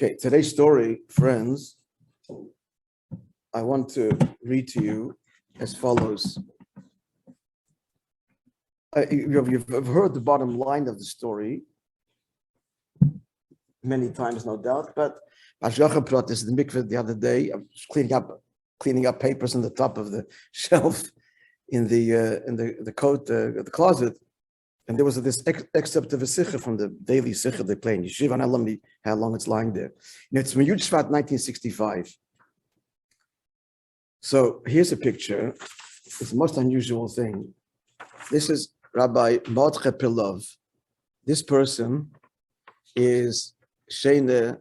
Okay, today's story, friends, I want to read to you as follows. You've heard the bottom line of the story many times, no doubt, but Ashgacha brought this in the mikveh the other day. I was cleaning up papers on the top of the shelf in the coat, the closet, and there was this excerpt of a sikha from the daily sikha they play in yeshiva, and I love how long it's lying there. It's from Yud Shvat 1965. So here's a picture. It's the most unusual thing. This is Rabbi Moishe Pilov. This person is Sheina,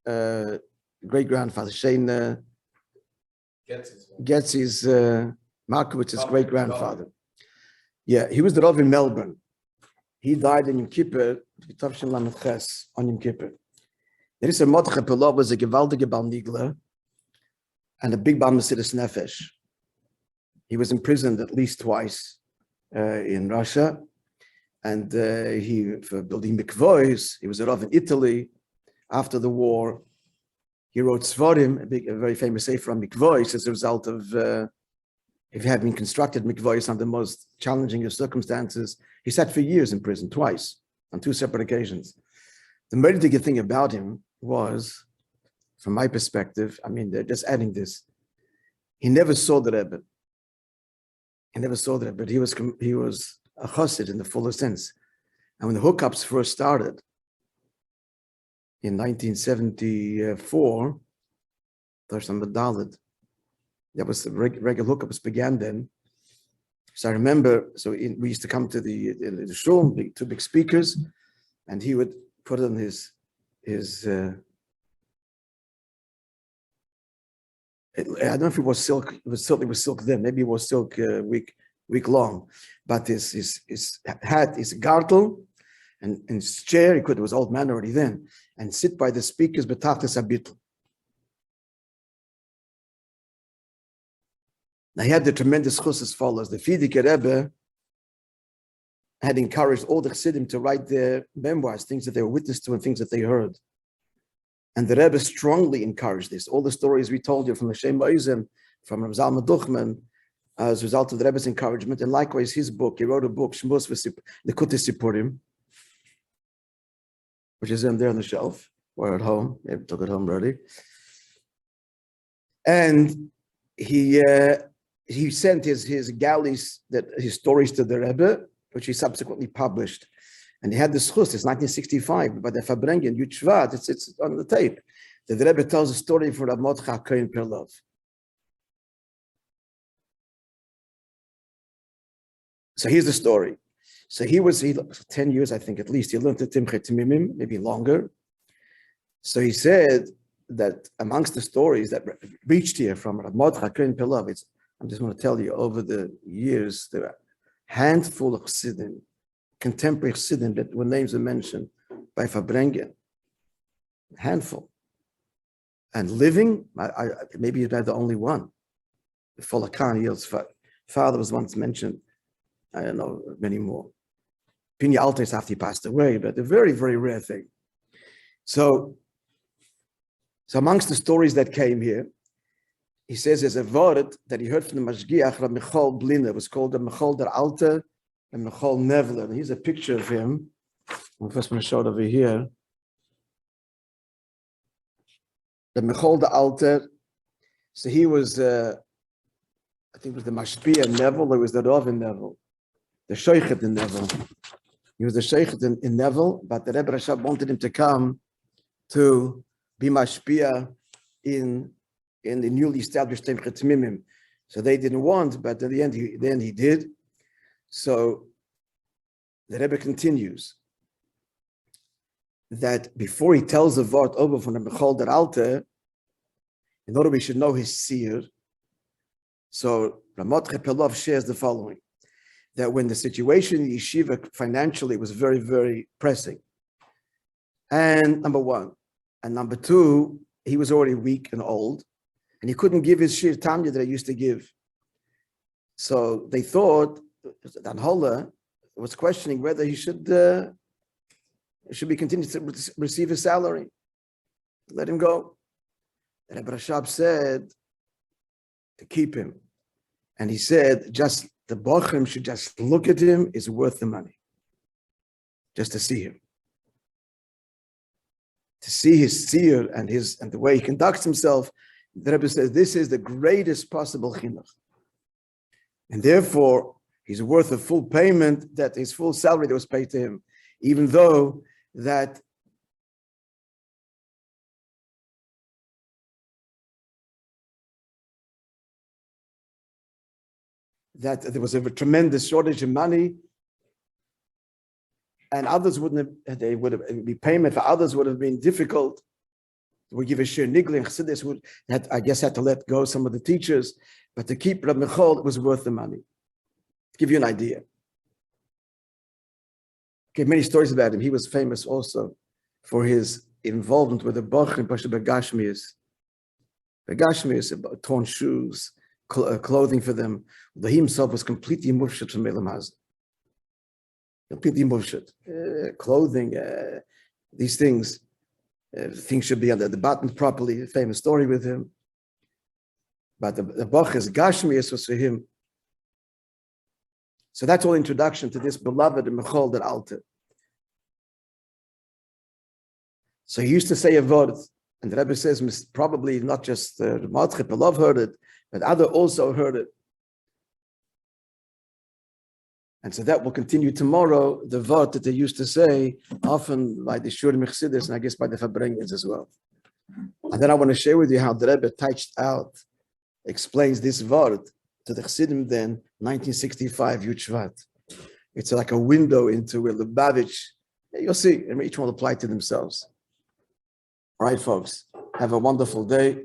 great-grandfather, Sheina Getzi's Markowitz's great-grandfather. Yeah, he was the Rav in Melbourne. He died in Yom Kippur, on Yom Kippur. There is a Moishe Pilov, was a gewaltige Bal Nigla and a big Bal Mesiras Nefesh. He was imprisoned at least twice in Russia, and he for building mikvois. He was a Rav in Italy after the war. He wrote Svarim, a very famous sefer on mikvois, as a result of if you had been constructed mikvois under the most challenging of circumstances. He sat for years in prison, twice, on two separate occasions. The meritorious thing about him was, from my perspective, I mean, they're just adding this, he never saw the Rebbe. He never saw the Rebbe, but he was a chassid in the fullest sense. And when the hookups first started in 1974, that was the regular hookups began then. So I remember, we used to come to the shul, two big speakers, and he would put on his I don't know if it was silk. It was silk then. Maybe it was silk week long. But his hat, his gartel, and his chair. He was old man already then, and sit by the speakers betachtes habitl. Now he had the tremendous chus as follows: the Frierdiker Rebbe had encouraged all the Chassidim to write their memoirs, things that they were witness to and things that they heard. And the Rebbe strongly encouraged this. All the stories we told you from the Shem Moishe, from Rav Zalman Duchman, as a result of the Rebbe's encouragement, and likewise his book. He wrote a book, Shmos Likutei Sipurim, which is in there on the shelf or at home. Maybe took it home already. And he sent his galleys, his stories to the Rebbe, which he subsequently published. And he had this chus, it's 1965, but the Fabrengen, Yud Shvat, it's on the tape. The Rebbe tells a story for Rav Moishe Pilov. So here's the story. So he 10 years, I think, at least, he learned the Timche Timimim, maybe longer. So he said that amongst the stories that reached here from Rav Moishe Pilov, I'm just going to tell you, over the years, there are a handful of Chassidim, contemporary Chassidim that when names are mentioned by Fabrengen, a handful. And living, maybe you're the only one. The Folakan, Yil's father was once mentioned. I don't know, many more. Pinya Altes after he passed away, but a very, very rare thing. So amongst the stories that came here, he says there's a word that he heard from the Mashgiach, Rabbi Michal Bliner. It was called the Michal der Alte and Michal Nevler. And here's a picture of him. I'm first going to show it over here. The Michal der Alte. So he was, I think it was the Mashpia Neville. It was the Rav in Neville. The Sheikhet in Neville. He was the Sheikhet in Neville, but the Rebbe Rashab wanted him to come to be Mashpia in the newly established Timche Timimim. So they didn't want, but at the end he did. So the Rebbe continues that before he tells the word over from the Michal der Alte, in order we should know his seer, so Rav Moishe Pilov shares the following, that when the situation in yeshiva financially was very, very pressing, and number one, and number two, he was already weak and old, and he couldn't give his shir tanya that he used to give. So they thought, Dan Holler was questioning whether he should should be continued to receive his salary. Let him go. And Rabbi Rashab said to keep him. And he said, just the Bochum should just look at him is worth the money. Just to see him. To see his seer and the way he conducts himself. The Rebbe says this is the greatest possible chinuch. And therefore, he's worth a full payment, that his full salary that was paid to him, even though that there was a tremendous shortage of money, and others wouldn't have, it would be payment for others would have been difficult. We give a share nigli, and Chassidus would had to let go some of the teachers, but to keep Rabbi Michal, it was worth the money. To give you an idea. Okay, many stories about him. He was famous also for his involvement with the Bach and Pasha Begashmias. Begashmias, torn shoes, clothing for them. He himself was completely mufshat from Elam Hazan. Completely mufshat. Clothing, these things. Things should be under the button properly. A famous story with him. But the Bach's Gashmias was for him. So that's all introduction to this beloved Michal der Alte. So he used to say a word, and the Rebbe says probably not just the Matche Pelov heard it, but other also heard it. And so that will continue tomorrow, the word that they used to say, often by the Shurim Chassidus, and I guess by the Fabrengens as well. And then I want to share with you how the Rebbe touched out, explains this word to the Chassidim then, 1965, Yud Shvat. It's like a window into a Lubavitch. You'll see, and each one will apply to themselves. All right, folks, have a wonderful day.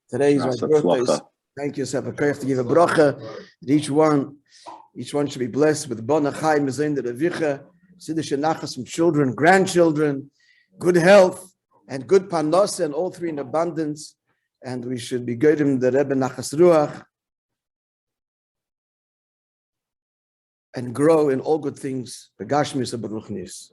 Today is my birthday. Thank you, Sefer Koyach, to give a bracha. Each one should be blessed with Bona Chai Mezain de Revicha, Siddish Nachas from children, grandchildren, good health, and good panos, and all three in abundance. And we should be good in the Rebbe Nachas Ruach and grow in all good things. Begashmis and Baruchnis.